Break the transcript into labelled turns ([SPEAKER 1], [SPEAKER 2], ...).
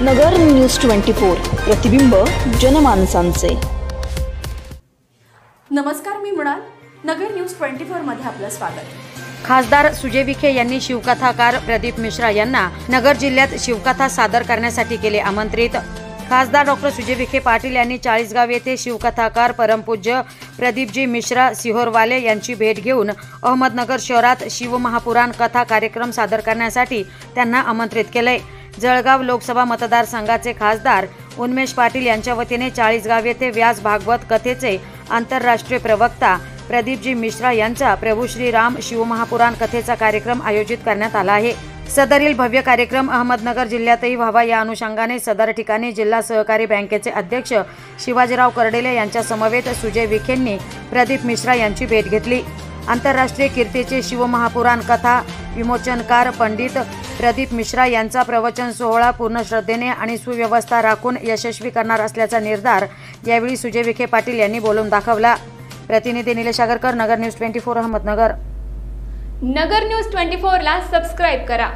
[SPEAKER 1] नगर news 24 प्रतिबिंब जनमानसांचे।
[SPEAKER 2] नमस्कार, मी मृणाल। नगर news 24 मध्ये आपलं स्वागत।
[SPEAKER 3] खासदार सुजय विखे यांनी शिवकथाकार प्रदीप मिश्रा यांना नगर जिल्ह्यात शिवकथा सादर करण्यासाठी केले आमंत्रित। खासदार डॉ. सुजय विखे पाटील यांनी चाळीसगाव येथे शिवकथाकार परमपूज्य प्रदीपजी मिश्रा सिहोरवाले यांची भेट घेऊन अहमदनगर शहरात शिवमहापुराण कथा कार्यक्रम सादर करण्यासाठी त्यांना आमंत्रित केले। जळगाव लोकसभा मतदारसंघाचे खासदार उन्मेष पाटील यांच्या वतीने चाळीसगाव येथे व्यास भागवत कथेचे आंतरराष्ट्रीय प्रवक्ता प्रदीपजी मिश्रा यांचा प्रभू श्रीराम शिवमहापुराण कथेचा कार्यक्रम आयोजित करण्यात आला आहे। सदरील भव्य कार्यक्रम अहमदनगर जिल्ह्यातही व्हावा या अनुषंगाने सदर ठिकाणी जिल्हा सहकारी बँकेचे अध्यक्ष शिवाजीराव कर्डेले यांच्या समवेत सुजय विखेंनी प्रदीप मिश्रा यांची भेट घेतली। आंतरराष्ट्रीय कीर्तीचे शिवमहापुराण कथा विमोचनकार पंडित प्रदीप मिश्रा यांचा प्रवचन सोहळा पूर्ण श्रद्धेने आणि सुव्यवस्था राखून यशस्वी करणार असल्याचा निर्धार यावेळी सुजय विखे पाटील यांनी बोलून दाखवला। प्रतिनिधी निलेश आगरकर, नगर न्यूज 24 अहमदनगर।
[SPEAKER 2] नगर न्यूज 24 ला सबस्क्राइब करा।